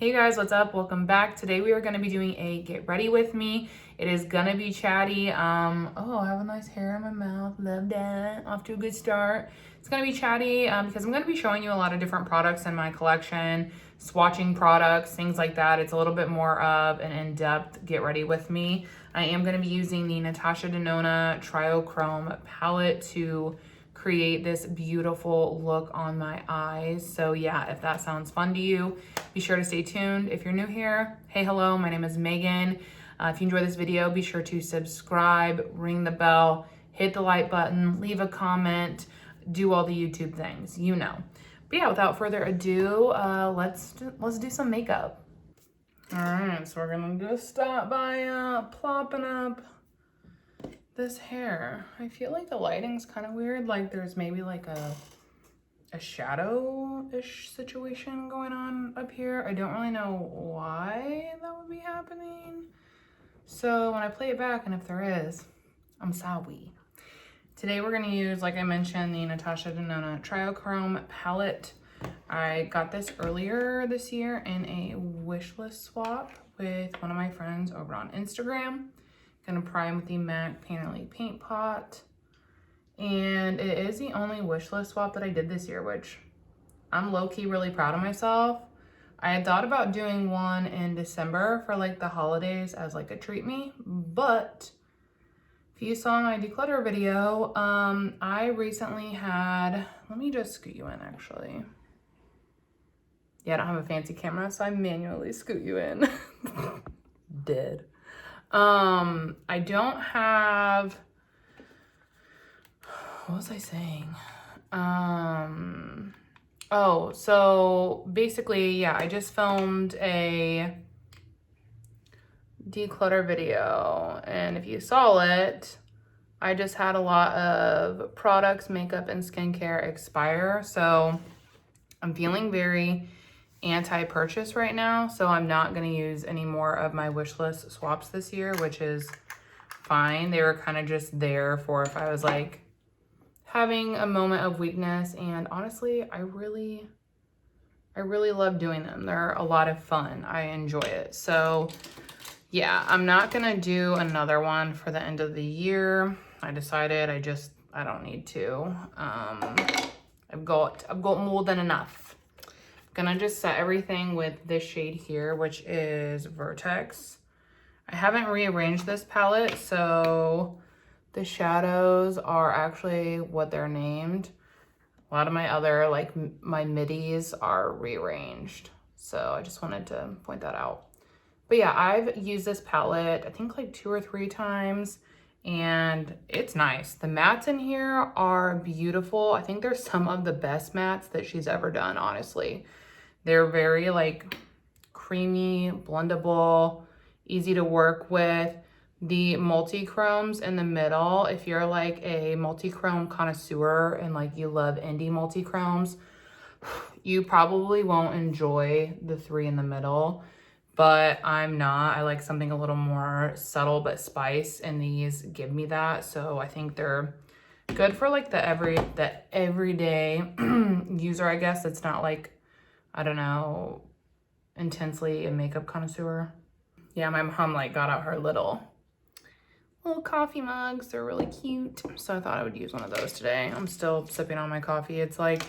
Hey guys, what's up? Welcome back. Today we are going to be doing a get ready with me. It is going to be chatty. Oh, I have a nice hair in my mouth. Love that. Off to a good start. It's going to be chatty because I'm going to be showing you a lot of different products in my collection, swatching products, things like that. It's a little bit more of an in-depth get ready with me. I am going to be using the Natasha Denona Triochrome palette to create this beautiful look on my eyes. So yeah, if that sounds fun to you, be sure to stay tuned. If you're new here, hey, hello, my name is Megan. If you enjoy this video, be sure to subscribe, ring the bell, hit the like button, leave a comment, do all the YouTube things, you know. But yeah, without further ado, let's do some makeup. All right, so we're gonna just start by plopping up this hair. I feel like the lighting's kind of weird. Like there's maybe like a shadow-ish situation going on up here. I don't really know why that would be happening. So when I play it back, and if there is, I'm sorry. Today we're gonna use, like I mentioned, the Natasha Denona Triochrome palette. I got this earlier this year in a wish list swap with one of my friends over on Instagram. Gonna prime with the MAC Painterly Paint Pot. And it is the only wish list swap that I did this year, which I'm low-key really proud of myself. I had thought about doing one in December for like the holidays as like a treat me, but if you saw my declutter video, I recently had, let me just scoot you in actually. Yeah, I don't have a fancy camera, so I manually scoot you in. Dead. I don't have, what was I saying? Oh, so basically, yeah, I just filmed a declutter video, and if you saw it, I just had a lot of products, makeup, and skincare expire, so I'm feeling very anti-purchase right now, so I'm not going to use any more of my wish list swaps this year, which is fine. They were kind of just there for if I was like having a moment of weakness, and honestly, I really love doing them. They're a lot of fun. I enjoy it. So yeah, I'm not going to do another one for the end of the year. I decided I don't need to. I've got more than enough. Gonna just set everything with this shade here, which is Vertex. I haven't rearranged this palette, so the shadows are actually what they're named. A lot of my other, like my middies are rearranged. So I just wanted to point that out. But yeah, I've used this palette, I think like 2 or 3 times, and it's nice. The mattes in here are beautiful. I think they're some of the best mattes that she's ever done, honestly. They're very like creamy, blendable, easy to work with. The multi-chromes in the middle, if you're like a multi-chrome connoisseur and like you love indie multi-chromes, you probably won't enjoy the 3 in the middle, but I'm not. I like something a little more subtle but spice, and these give me that. So I think they're good for like the everyday user, I guess. It's not like, I don't know, intensely a makeup connoisseur. Yeah, my mom like got out her little coffee mugs. They're really cute. So I thought I would use one of those today. I'm still sipping on my coffee. It's like,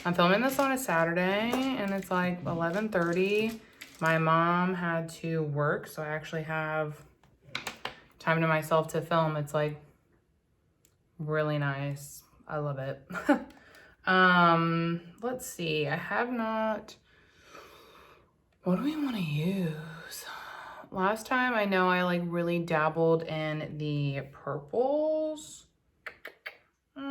I'm filming this on a Saturday and it's like 11:30. My mom had to work, so I actually have time to myself to film. It's like really nice. I love it. Let's see. I have not, what do we want to use? Last time I know I like really dabbled in the purples. Because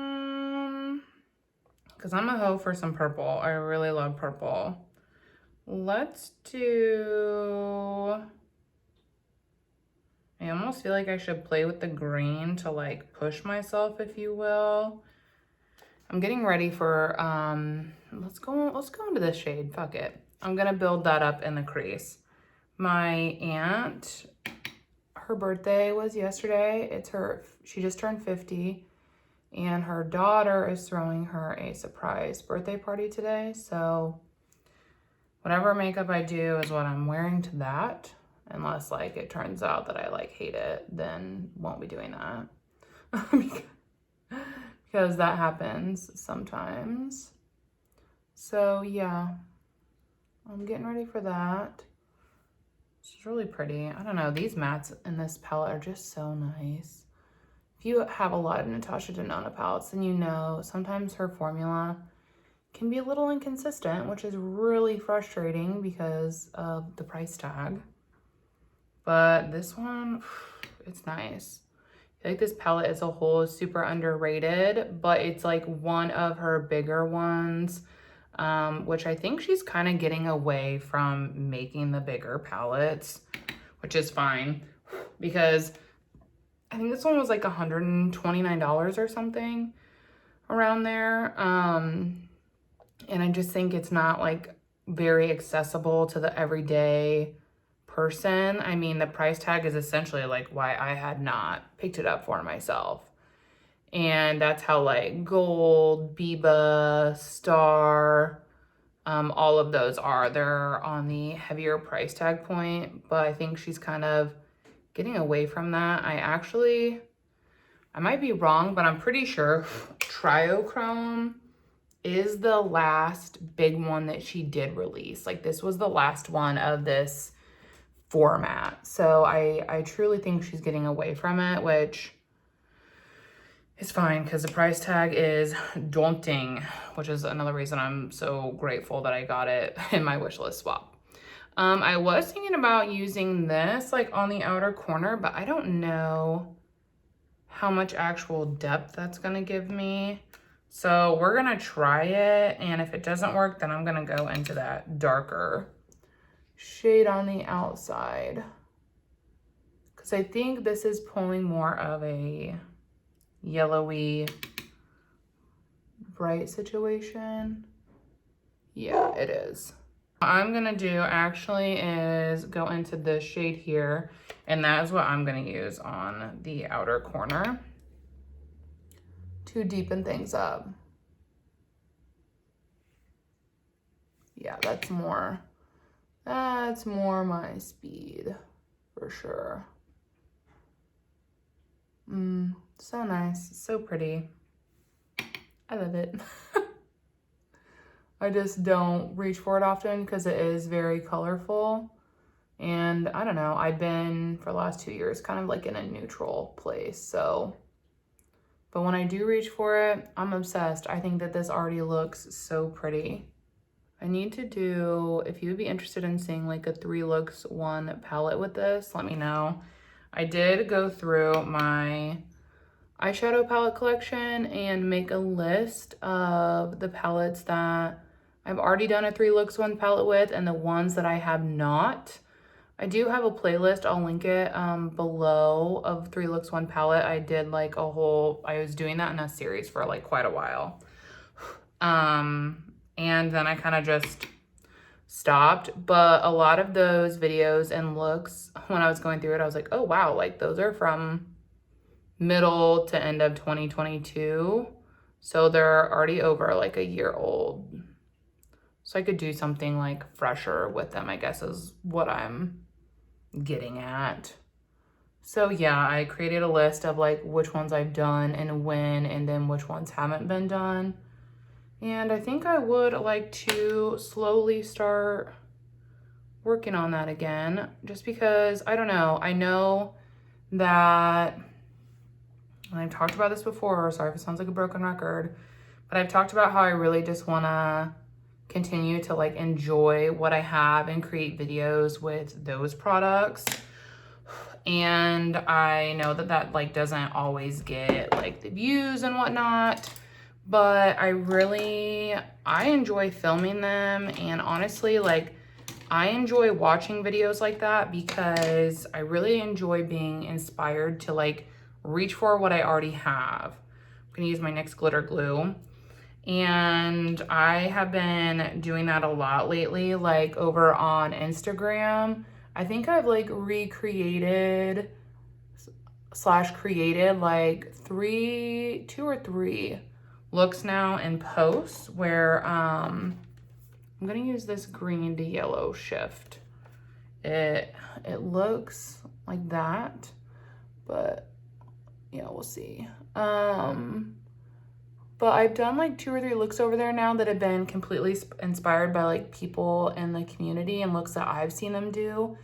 I'm a hoe for some purple. I really love purple. Let's do, I almost feel like I should play with the green to like push myself, if you will. I'm getting ready for, let's go into this shade, fuck it. I'm gonna build that up in the crease. My aunt, her birthday was yesterday. She just turned 50, and her daughter is throwing her a surprise birthday party today. So whatever makeup I do is what I'm wearing to that. Unless like it turns out that I like hate it, then won't be doing that. Because that happens sometimes. So yeah, I'm getting ready for that. It's really pretty. I don't know, these mattes in this palette are just so nice. If you have a lot of Natasha Denona palettes, then you know sometimes her formula can be a little inconsistent, which is really frustrating because of the price tag. But this one, it's nice. I feel like this palette as a whole is super underrated, but it's like one of her bigger ones, which I think she's kind of getting away from making the bigger palettes, which is fine because I think this one was like $129 or something around there. And I just think it's not like very accessible to the everyday person. I mean, the price tag is essentially like why I had not picked it up for myself. And that's how like Gold, Biba, Star, all of those are. They're on the heavier price tag point, but I think she's kind of getting away from that. I might be wrong, but I'm pretty sure Triochrome is the last big one that she did release. Like this was the last one of this format. So I truly think she's getting away from it, which is fine because the price tag is daunting, which is another reason I'm so grateful that I got it in my wish list swap. I was thinking about using this like on the outer corner, but I don't know how much actual depth that's gonna give me. So we're gonna try it, and if it doesn't work, then I'm gonna go into that darker shade on the outside. Because I think this is pulling more of a yellowy, bright situation. Yeah, it is. What I'm gonna do actually is go into this shade here, and that is what I'm gonna use on the outer corner to deepen things up. Yeah, that's more my speed for sure. So nice, so pretty. I love it. I just don't reach for it often because it is very colorful. And I don't know, I've been for the last 2 years kind of like in a neutral place. So, but when I do reach for it, I'm obsessed. I think that this already looks so pretty. I need to do, if you would be interested in seeing like a 3 looks 1 palette with this, let me know. I did go through my eyeshadow palette collection and make a list of the palettes that I've already done a 3 looks 1 palette with and the ones that I have not. I do have a playlist, I'll link it below, of 3 looks 1 palette. I did like a whole, I was doing that in a series for like quite a while. And then I kind of just stopped, but a lot of those videos and looks, when I was going through it, I was like, oh wow, like those are from middle to end of 2022. So they're already over like a year old. So I could do something like fresher with them, I guess is what I'm getting at. So yeah, I created a list of like which ones I've done and when, and then which ones haven't been done. And I think I would like to slowly start working on that again, just because, I don't know, I know that, and I've talked about this before, sorry if it sounds like a broken record, but I've talked about how I really just want to continue to like enjoy what I have and create videos with those products. And I know that that like doesn't always get like the views and whatnot, but I enjoy filming them. And honestly, like I enjoy watching videos like that because I really enjoy being inspired to like reach for what I already have. I'm gonna use my NYX glitter glue. And I have been doing that a lot lately, like over on Instagram. I think I've like recreated / created like 2 or 3 looks now and posts where I'm gonna use this green to yellow shift. It looks like that, but yeah, we'll see. But I've done like 2 or 3 looks over there now that have been completely inspired by like people in the community and looks that I've seen them do.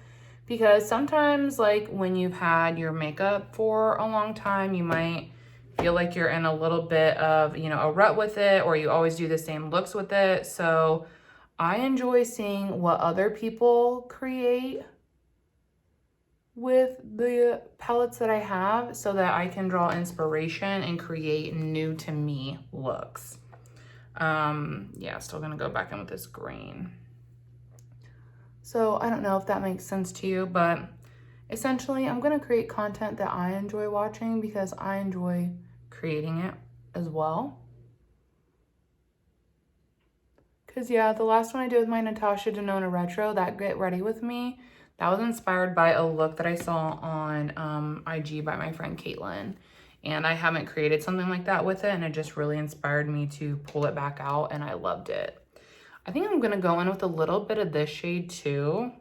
Because sometimes like when you've had your makeup for a long time, you might feel like you're in a little bit of, you know, a rut with it, or you always do the same looks with it. So I enjoy seeing what other people create with the palettes that I have so that I can draw inspiration and create new to me looks. Yeah, still gonna go back in with this green. So I don't know if that makes sense to you, but essentially I'm gonna create content that I enjoy watching because I enjoy creating it as well. Cause yeah, the last one I did with my Natasha Denona Retro, that Get Ready With Me, that was inspired by a look that I saw on IG by my friend Caitlin. And I haven't created something like that with it, and it just really inspired me to pull it back out, and I loved it. I think I'm gonna go in with a little bit of this shade too,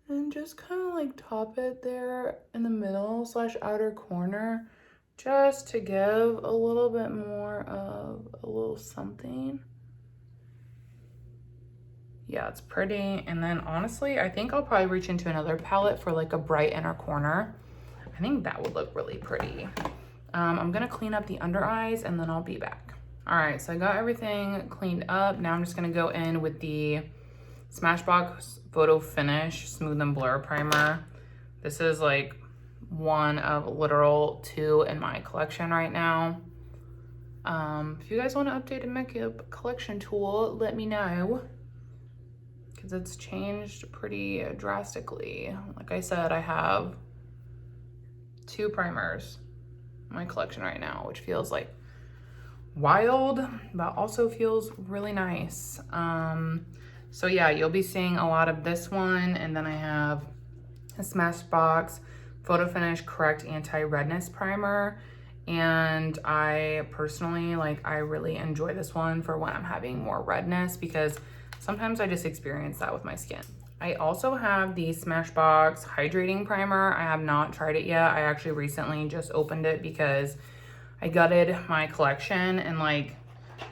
and just kind of like top it there in the middle / outer corner, just to give a little bit more of a little something. Yeah, it's pretty. And then honestly, I think I'll probably reach into another palette for like a bright inner corner. I think that would look really pretty. I'm gonna clean up the under eyes and then I'll be back. All right, so I got everything cleaned up. Now I'm just gonna go in with the Smashbox Photo Finish Smooth and Blur Primer. This is like one of literal 2 in my collection right now. If you guys want an updated makeup collection tool, let me know, because it's changed pretty drastically. Like I said, I have 2 primers in my collection right now, which feels like wild, but also feels really nice. So yeah, you'll be seeing a lot of this one, and then I have a Smashbox Photo Finish Correct Anti-Redness Primer, and I personally, like, I really enjoy this one for when I'm having more redness, because sometimes I just experience that with my skin. I also have the Smashbox Hydrating Primer. I have not tried it yet. I actually recently just opened it because I gutted my collection, and like,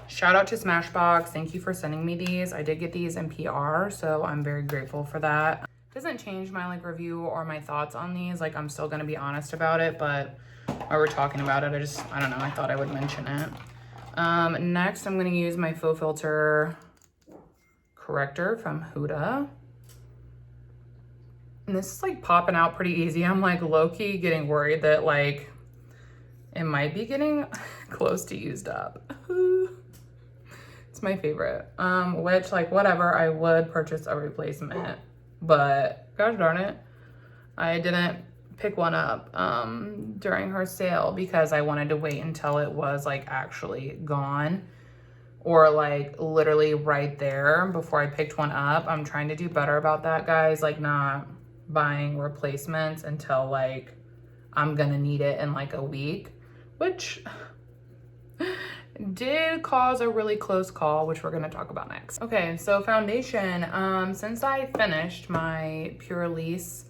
shout out to Smashbox. Thank you for sending me these. I did get these in PR, so I'm very grateful for that. It doesn't change my like review or my thoughts on these. Like, I'm still gonna be honest about it, but while we're talking about it, I don't know, I thought I would mention it. Next, I'm gonna use my Faux Filter Corrector from Huda. And this is like popping out pretty easy. I'm like low-key getting worried that like it might be getting close to used up. It's my favorite. Which, like, whatever, I would purchase a replacement, but gosh darn it, I didn't pick one up during her sale because I wanted to wait until it was like actually gone, or like literally right there before I picked one up. I'm trying to do better about that, guys, like not buying replacements until like I'm gonna need it in like a week, which did cause a really close call, which we're gonna talk about next. Okay, so foundation. Since I finished my Pure Elise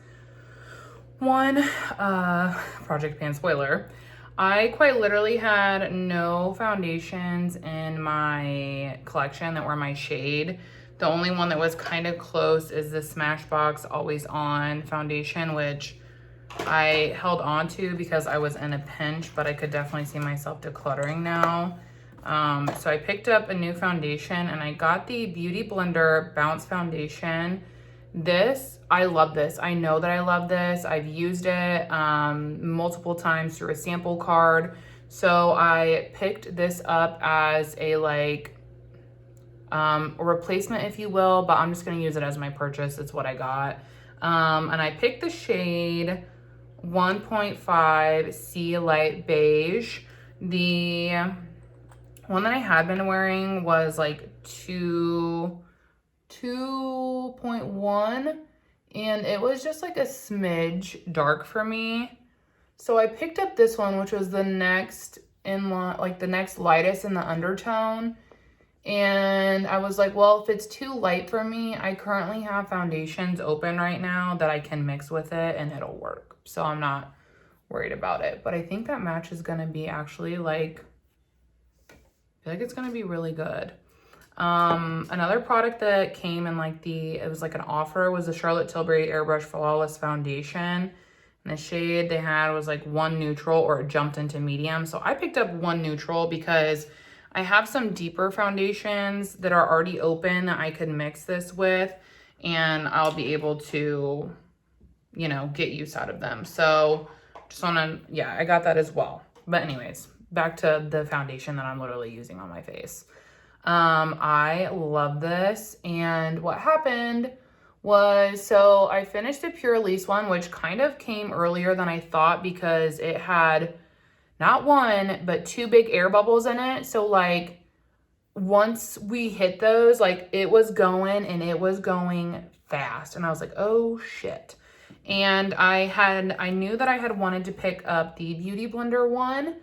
one, Project Pan spoiler, I quite literally had no foundations in my collection that were my shade. The only one that was kind of close is the Smashbox Always On foundation, which I held on to because I was in a pinch, but I could definitely see myself decluttering now. So I picked up a new foundation, and I got the Beauty Blender Bounce Foundation. This, I love this. I know that I love this. I've used it multiple times through a sample card. So I picked this up as a like a replacement, if you will, but I'm just gonna use it as my purchase. It's what I got. And I picked the shade 1.5 Sea Light Beige. The one that I had been wearing was like 2.1, and it was just like a smidge dark for me. So I picked up this one, which was the next in line, like the next lightest in the undertone. And I was like, well, if it's too light for me, I currently have foundations open right now that I can mix with it and it'll work. So I'm not worried about it. But I think that match is going to be actually like, I feel like it's going to be really good. Another product that came in like it was like an offer, was the Charlotte Tilbury Airbrush Flawless Foundation. And the shade they had was like 1 neutral, or it jumped into medium. So I picked up 1 neutral because I have some deeper foundations that are already open that I could mix this with, and I'll be able to, you know, get use out of them. So just wanna, yeah, I got that as well. But anyways, back to the foundation that I'm literally using on my face. I love this. And what happened was, so I finished the Pure Release one, which kind of came earlier than I thought because it had not 1, but 2 big air bubbles in it. So like once we hit those, like it was going, and it was going fast. And I was like, oh shit. And I knew that I had wanted to pick up the Beauty Blender one,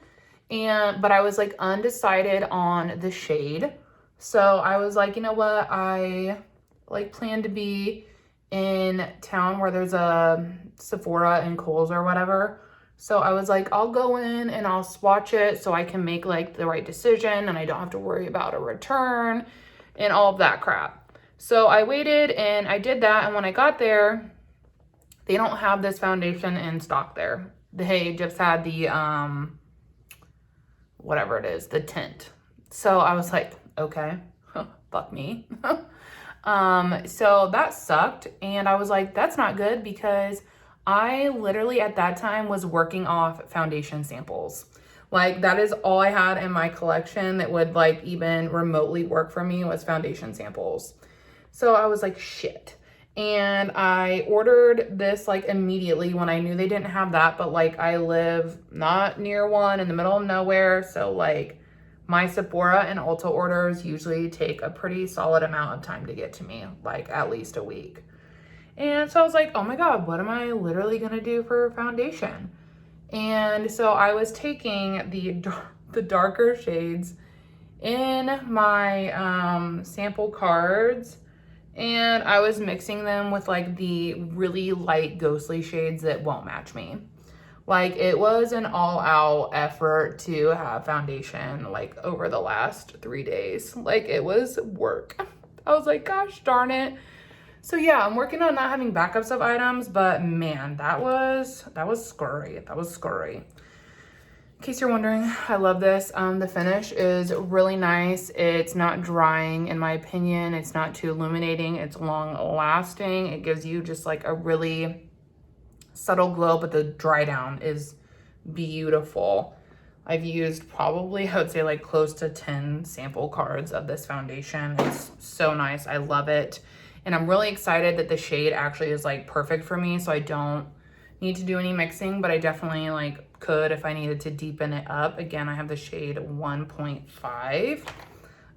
but I was like undecided on the shade. So I was like, you know what? I like plan to be in town where there's a Sephora and Kohl's or whatever. So I was like, I'll go in and I'll swatch it so I can make like the right decision and I don't have to worry about a return and all of that crap. So I waited and I did that. And when I got there, they don't have this foundation in stock there. They just had the, whatever it is, the tint. So I was like, okay, fuck me. So that sucked. And I was like, that's not good, because I literally at that time was working off foundation samples. Like that is all I had in my collection that would like even remotely work for me, was foundation samples. So I was like, shit. And I ordered this like immediately when I knew they didn't have that, but like I live not near one, in the middle of nowhere. So like my Sephora and Ulta orders usually take a pretty solid amount of time to get to me, like at least a week. And so I was like, oh my God, what am I literally gonna do for foundation? And so I was taking the darker shades in my sample cards, and I was mixing them with like the really light ghostly shades that won't match me. Like it was an all out effort to have foundation like over the last 3 days. Like it was work. I was like, gosh darn it. So yeah, I'm working on not having backups of items, but man, that was scurry. That was scurry. In case you're wondering, I love this. The finish is really nice. It's not drying in my opinion. It's not too illuminating. It's long lasting. It gives you just like a really subtle glow, but the dry down is beautiful. I've used probably, I would say like close to 10 sample cards of this foundation. It's so nice. I love it. And I'm really excited that the shade actually is like perfect for me. So I don't need to do any mixing, but I definitely like could if I needed to deepen it up. Again, I have the shade 1.5.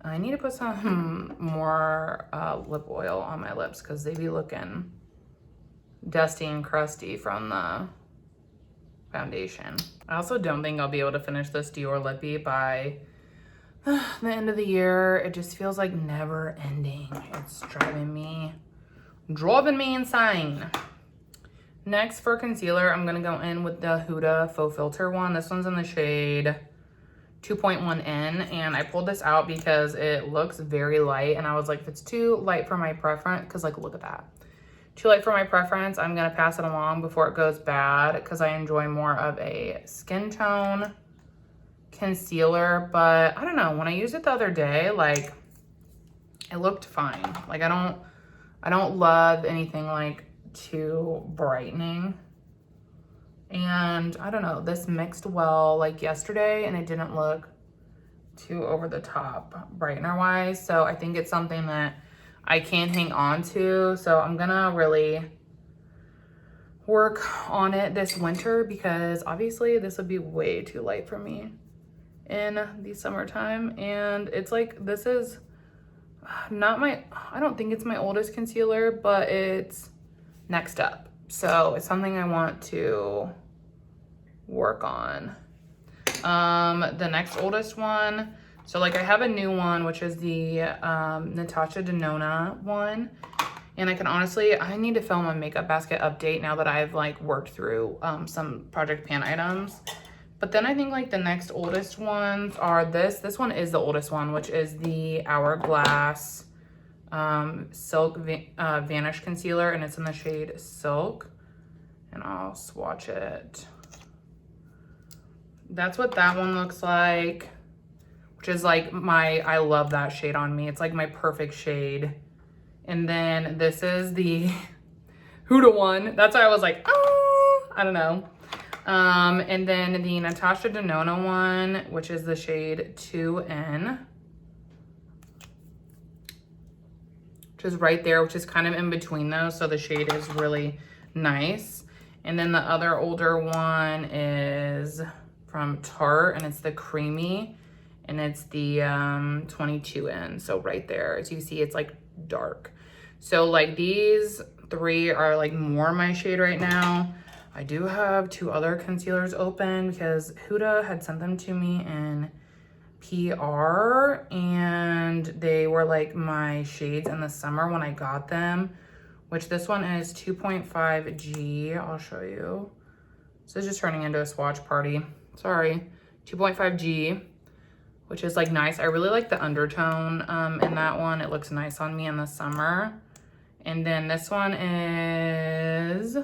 I need to put some more lip oil on my lips because they be looking dusty and crusty from the foundation. I also don't think I'll be able to finish this Dior lippy by the end of the year. It just feels like never ending. It's driving me insane. Next for concealer, I'm gonna go in with the Huda Faux Filter one. This one's in the shade 2.1N, and I pulled this out because it looks very light, and I was like, if it's too light for my preference, because like, look at that. Too light for my preference, I'm gonna pass it along before it goes bad, because I enjoy more of a skin tone concealer. But I don't know, when I used it the other day, like it looked fine. Like I don't love anything like too brightening, and I don't know, this mixed well like yesterday, and it didn't look too over the top brightener wise. So I think it's something that I can hang on to. So I'm gonna really work on it this winter, because obviously this would be way too light for me in the summertime. And it's like, this is not my, I don't think it's my oldest concealer, but it's next up. So it's something I want to work on. The next oldest one, So like I have a new one, which is the Natasha Denona one. And I can honestly, I need to film a makeup basket update now that I've like worked through some Project Pan items. But then I think like the next oldest ones are this one is the oldest one, which is the Hourglass Silk Vanish Concealer, and it's in the shade Silk. And I'll swatch it. That's what that one looks like, which is like I love that shade on me. It's like my perfect shade. And then this is the Huda one. That's why I was like, oh, I don't know. And then the Natasha Denona one, which is the shade 2N. Which is right there, which is kind of in between those. So the shade is really nice. And then the other older one is from Tarte, and it's the Creamy, and it's the 22N. So right there, as you see, it's like dark. So like these three are like more my shade right now. I do have two other concealers open because Huda had sent them to me in PR, and they were like my shades in the summer when I got them, which this one is 2.5G. I'll show you. This is just turning into a swatch party. Sorry. 2.5G, which is like nice. I really like the undertone in that one. It looks nice on me in the summer. And then this one is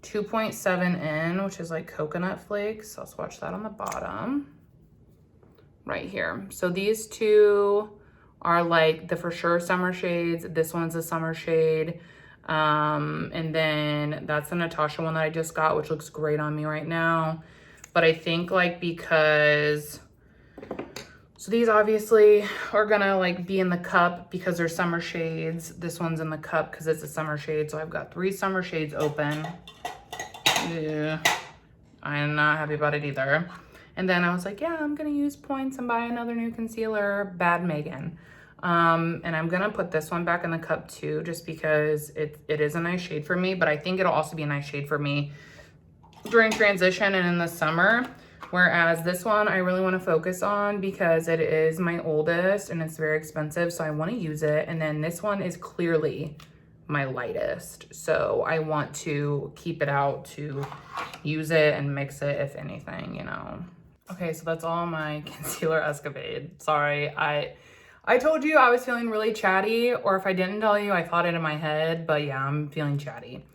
2.7N, which is like coconut flakes. I'll swatch that on the bottom right here. So these two are like the for sure summer shades. This one's a summer shade. And then that's the Natasha one that I just got, which looks great on me right now. But I think like because, so these obviously are gonna like be in the cup because they're summer shades. This one's in the cup because it's a summer shade. So I've got 3 summer shades open. Yeah, I am not happy about it either. And then I was like, yeah, I'm gonna use points and buy another new concealer, Bad Megan. And I'm gonna put this one back in the cup too, just because it is a nice shade for me, but I think it'll also be a nice shade for me during transition and in the summer. Whereas this one I really wanna focus on because it is my oldest and it's very expensive, so I wanna use it. And then this one is clearly my lightest, so I want to keep it out to use it and mix it if anything, you know. Okay, so that's all my concealer escapade. Sorry, I told you I was feeling really chatty, or if I didn't tell you, I thought it in my head, but yeah, I'm feeling chatty.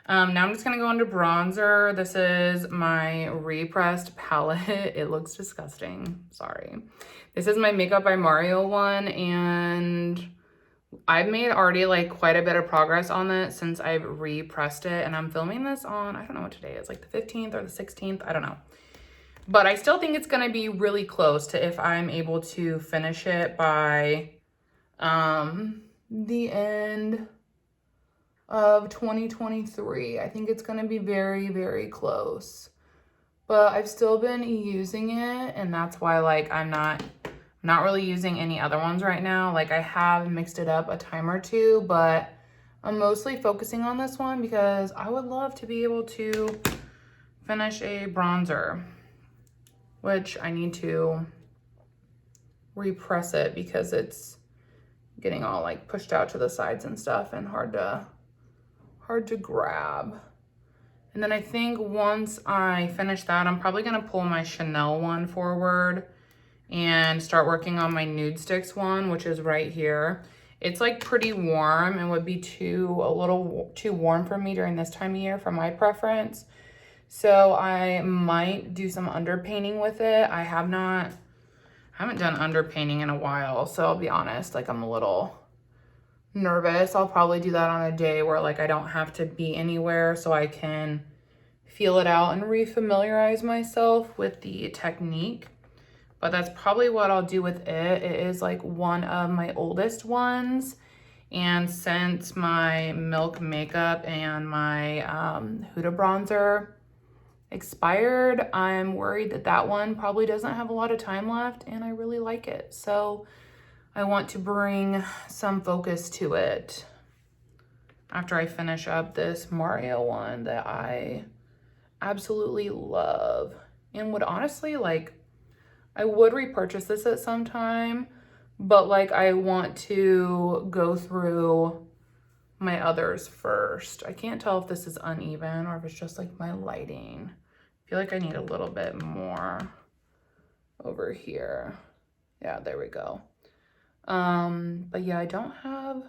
Now I'm just gonna go into bronzer. This is my repressed palette. It looks disgusting, sorry. This is my Makeup by Mario one, and I've made already like quite a bit of progress on it since I've repressed it, and I'm filming this on, I don't know what today is, like the 15th or the 16th, I don't know. But I still think it's gonna be really close to if I'm able to finish it by the end of 2023. I think it's gonna be very, very close. But I've still been using it, and that's why like I'm not really using any other ones right now. Like I have mixed it up a time or two, but I'm mostly focusing on this one because I would love to be able to finish a bronzer, which I need to repress it because it's getting all like pushed out to the sides and stuff and hard to grab. And then I think once I finish that, I'm probably gonna pull my Chanel one forward and start working on my Nude Sticks one, which is right here. It's like pretty warm and would be a little too warm for me during this time of year for my preference. So I might do some underpainting with it. I haven't done underpainting in a while, so I'll be honest, like I'm a little nervous. I'll probably do that on a day where like I don't have to be anywhere so I can feel it out and refamiliarize myself with the technique. But that's probably what I'll do with it. It is like one of my oldest ones. And since my Milk Makeup and my Huda bronzer expired, I'm worried that that one probably doesn't have a lot of time left, and I really like it. So I want to bring some focus to it after I finish up this Mario one that I absolutely love and would honestly like, I would repurchase this at some time, but like I want to go through my others first. I can't tell if this is uneven or if it's just like my lighting. I feel like I need a little bit more over here. Yeah, there we go. But yeah, I don't have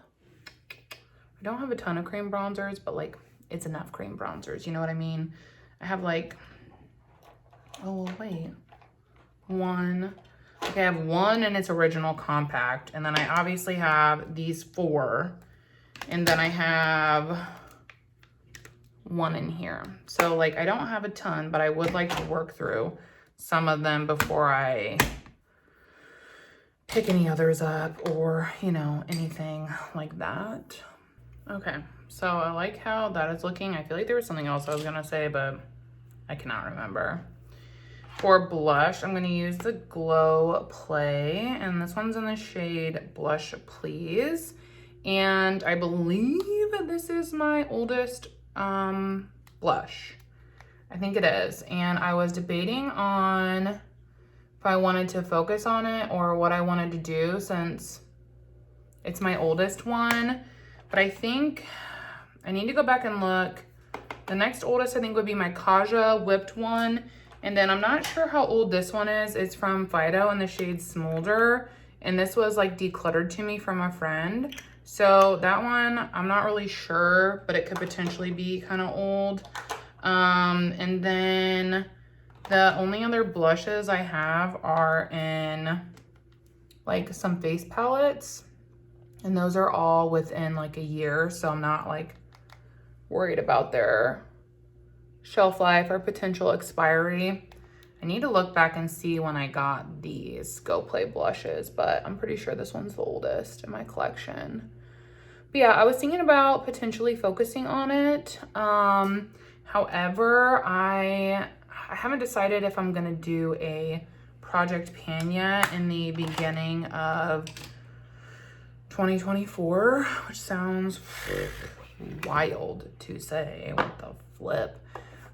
a ton of cream bronzers, but like it's enough cream bronzers, you know what I mean? I have like, oh wait, one. Okay, I have one in its original compact, and then I obviously have these 4, and then I have one in here. So like I don't have a ton, but I would like to work through some of them before I pick any others up or, you know, anything like that. Okay, so I like how that is looking. I feel like there was something else I was gonna say, but I cannot remember. For blush, I'm gonna use the Glow Play, and this one's in the shade Blush Please. And I believe this is my oldest blush. I think it is. And I was debating on if I wanted to focus on it or what I wanted to do since it's my oldest one. But I think I need to go back and look. The next oldest I think would be my Kaja whipped one. And then I'm not sure how old this one is. It's from Fido in the shade Smolder. And this was like decluttered to me from a friend. So that one, I'm not really sure, but it could potentially be kind of old. And then the only other blushes I have are in like some face palettes. And those are all within like a year. So I'm not like worried about their shelf life or potential expiry. I need to look back and see when I got these Go Play blushes, but I'm pretty sure this one's the oldest in my collection. But yeah, I was thinking about potentially focusing on it. However, I haven't decided if I'm gonna do a project pan yet in the beginning of 2024, which sounds wild to say. What the flip?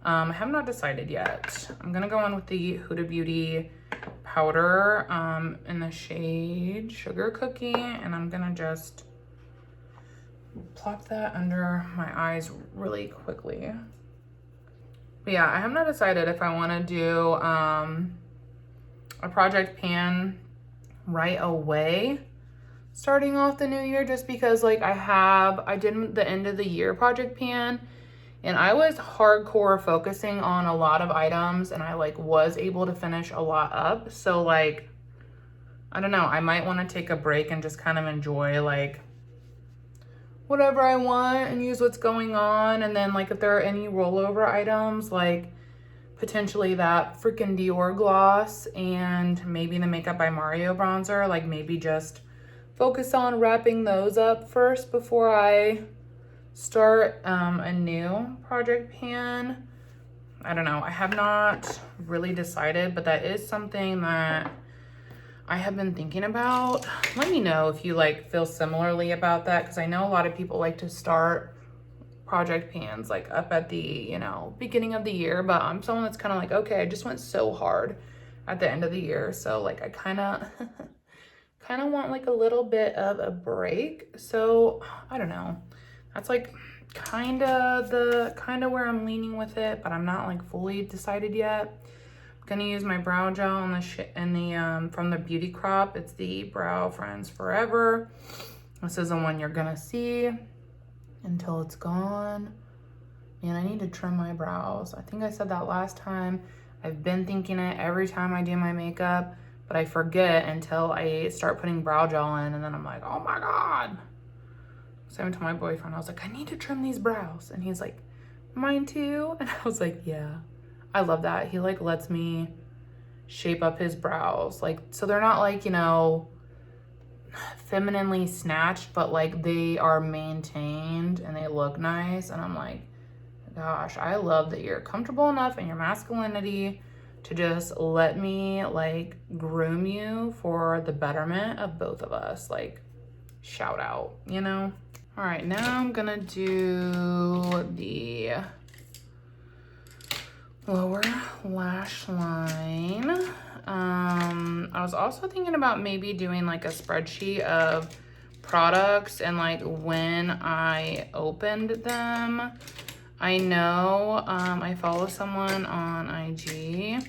I have not decided yet. I'm gonna go in with the Huda Beauty powder in the shade Sugar Cookie, and I'm gonna just plop that under my eyes really quickly. But yeah, I have not decided if I wanna do a project pan right away starting off the new year, just because like I did the end of the year project pan and I was hardcore focusing on a lot of items and I like was able to finish a lot up. So like, I don't know, I might want to take a break and just kind of enjoy like whatever I want and use what's going on. And then like if there are any rollover items, like potentially that freaking Dior gloss and maybe the Makeup by Mario bronzer, like maybe just focus on wrapping those up first before I start a new project pan. I don't know, I have not really decided, but that is something that I have been thinking about. Let me know if you like feel similarly about that, because I know a lot of people like to start project pans like up at the, you know, beginning of the year, but I'm someone that's kind of like, okay, I just went so hard at the end of the year, so like I kind of want like a little bit of a break. So I don't know, that's like kind of where I'm leaning with it, but I'm not like fully decided yet. I'm gonna use my brow gel on the from the Beauty Crop. It's the Brow Friends Forever. This is the one you're gonna see until it's gone. Man, I need to trim my brows. I think I said that last time. I've been thinking it every time I do my makeup, but I forget until I start putting brow gel in, and then I'm like, oh my God. So I went to my boyfriend, I was like, I need to trim these brows. And he's like, mine too? And I was like, yeah. I love that. He like lets me shape up his brows. Like, so they're not like, you know, femininely snatched, but like they are maintained and they look nice. And I'm like, gosh, I love that you're comfortable enough in your masculinity to just let me like groom you for the betterment of both of us. Like, shout out, you know? All right, now I'm gonna do the lower lash line. I was also thinking about maybe doing like a spreadsheet of products and like when I opened them. I know I follow someone on IG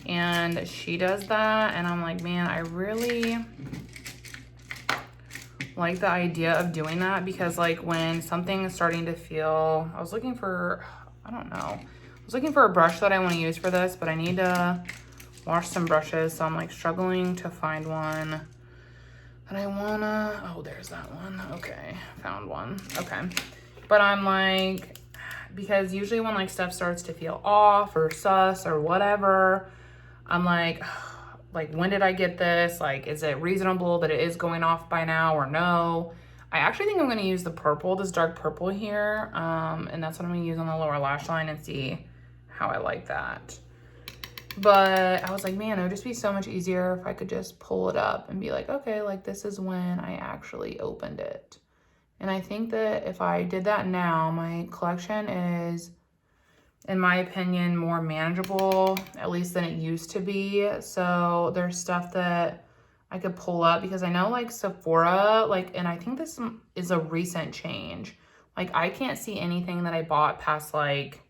and she does that, and I'm like, man, I really like the idea of doing that, because like when something is starting to feel, I was looking for, I don't know, I was looking for a brush that I want to use for this, but I need to wash some brushes, so I'm like struggling to find one that I wanna, oh, there's that one. Okay, found one. Okay, but I'm like, because usually when like stuff starts to feel off or sus or whatever, I'm like when did I get this? Like, is it reasonable that it is going off by now or no? I actually think I'm gonna use the purple, this dark purple here, and that's what I'm gonna use on the lower lash line and see how I like that. But I was like, man, it would just be so much easier if I could just pull it up and be like, okay, like this is when I actually opened it. And I think that if I did that now, my collection is, in my opinion, more manageable, at least than it used to be. So there's stuff that I could pull up, because I know like Sephora, like, and I think this is a recent change. Like I can't see anything that I bought past like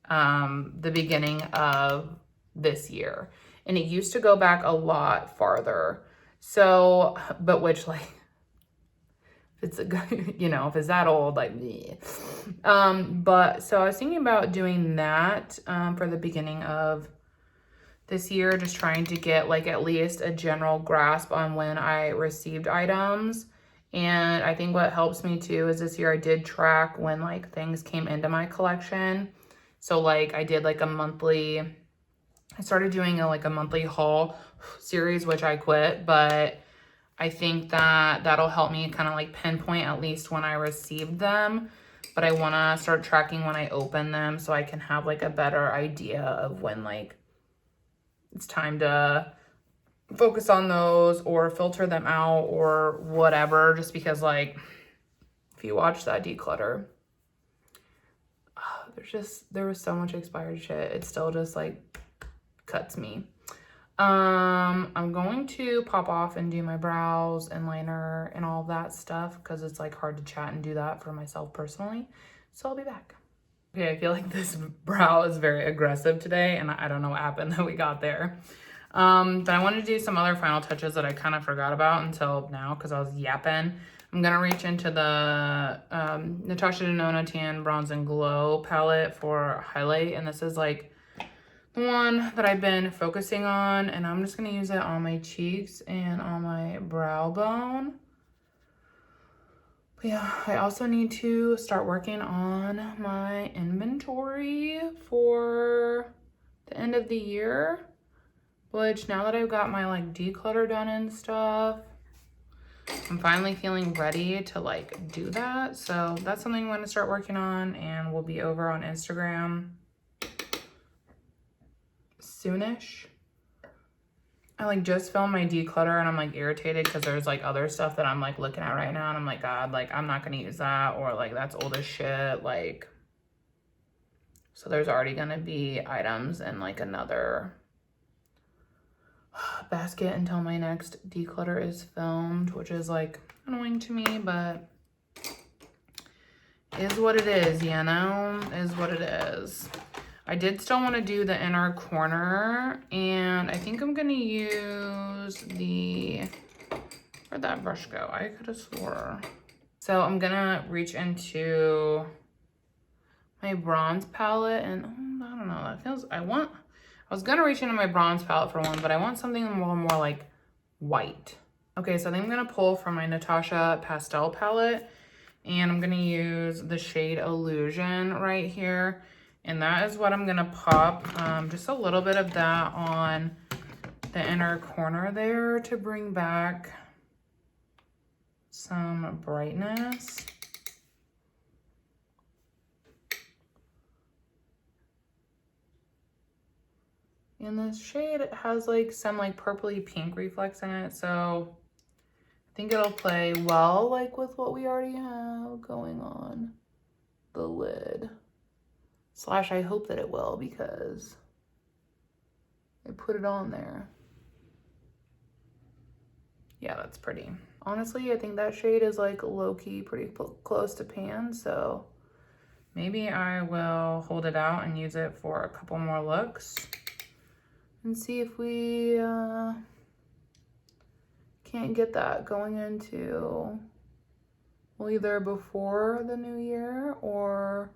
the beginning of this year. And it used to go back a lot farther. So, but which like, if it's a, you know, if it's that old, like, bleh. But so I was thinking about doing that for the beginning of this year, just trying to get like at least a general grasp on when I received items. And I think what helps me too is this year I did track when like things came into my collection. So like I did like a monthly, I started doing a monthly haul series, which I quit, but I think that that'll help me kind of like pinpoint at least when I received them. But I want to start tracking when I open them so I can have like a better idea of when like it's time to focus on those or filter them out or whatever. Just because like if you watch that declutter, there was so much expired shit. It still just like cuts me. I'm going to pop off and do my brows and liner and all of that stuff because it's like hard to chat and do that for myself personally. So I'll be back. Okay, I feel like this brow is very aggressive today and I don't know what happened that we got there. But I wanted to do some other final touches that I kind of forgot about until now because I was yapping. I'm gonna reach into the Natasha Denona Tan Bronze and Glow palette for highlight, and this is like the one that I've been focusing on, and I'm just gonna use it on my cheeks and on my brow bone. But yeah, I also need to start working on my inventory for the end of the year, which now that I've got my like declutter done and stuff, I'm finally feeling ready to like do that. So that's something I'm gonna start working on, and we'll be over on Instagram soonish. I like just filmed my declutter and I'm like irritated because there's like other stuff that I'm like looking at right now and I'm like, God, like I'm not gonna use that, or like that's old as shit. Like, so there's already gonna be items in like another basket until my next declutter is filmed, which is like annoying to me, but is what it is, you know, is what it is. I did still want to do the inner corner, and I think I'm gonna use the, where'd that brush go? I could have swore. So I'm gonna reach into my bronze palette, and I don't know, that feels, I was gonna reach into my bronze palette for one, but I want something more like white. Okay, so I think I'm gonna pull from my Natasha pastel palette, and I'm gonna use the shade Illusion right here. And that is what I'm gonna pop, just a little bit of that on the inner corner there to bring back some brightness. And this shade has like some like purpley pink reflex in it, so I think it'll play well like with what we already have going on the lid. Slash, I hope that it will because I put it on there. Yeah, that's pretty. Honestly, I think that shade is like low-key pretty close to pan, so maybe I will hold it out and use it for a couple more looks and see if we can't get that going into, well, either before the new year or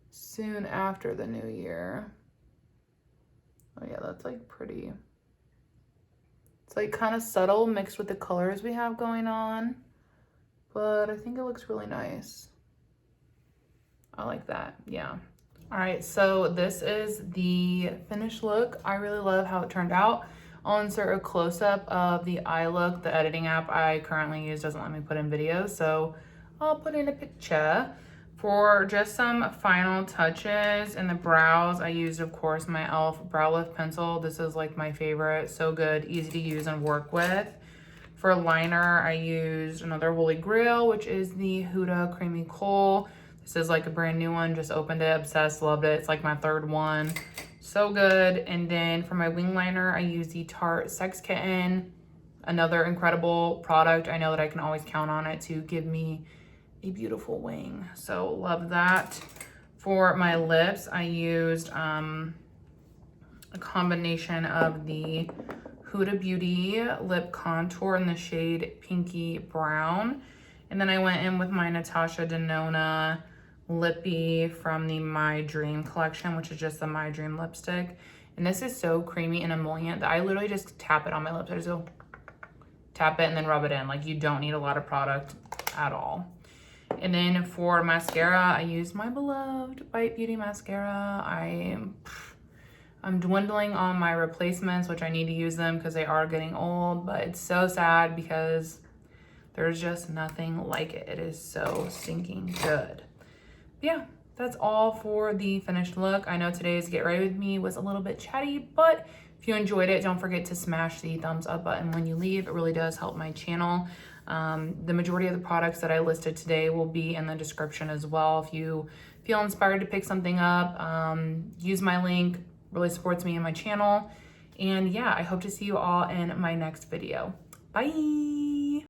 soon after the new year. Oh yeah, that's like pretty. It's like kind of subtle mixed with the colors we have going on, but I think it looks really nice. I like that, yeah. All right, so this is the finished look. I really love how it turned out. I'll insert a close-up of the eye look. The editing app I currently use doesn't let me put in videos, so I'll put in a picture. For just some final touches in the brows, I used, of course, my e.l.f. brow lift pencil. This is like my favorite, so good, easy to use and work with. For liner, I used another Holy Grail, which is the Huda Creamy Coal. This is like a brand new one, just opened it, obsessed, loved it. It's like my third one, so good. And then for my wing liner, I used the Tarte Sex Kitten, another incredible product. I know that I can always count on it to give me a beautiful wing, so love that. For my lips, I used a combination of the Huda Beauty lip contour in the shade Pinky Brown, and then I went in with my Natasha Denona Lippy from the My Dream collection, which is just the My Dream lipstick. And this is so creamy and emollient that I literally just tap it on my lips. I just go tap it and then rub it in. Like, you don't need a lot of product at all. And then for mascara, I used my beloved Bite Beauty mascara. I'm dwindling on my replacements, which I need to use them because they are getting old, but it's so sad because there's just nothing like it. It is so stinking good. Yeah, that's all for the finished look. I know today's Get Ready With Me was a little bit chatty, but if you enjoyed it, don't forget to smash the thumbs up button when you leave. It really does help my channel. The majority of the products that I listed today will be in the description as well. If you feel inspired to pick something up, use my link. Really supports me and my channel. And yeah, I hope to see you all in my next video. Bye.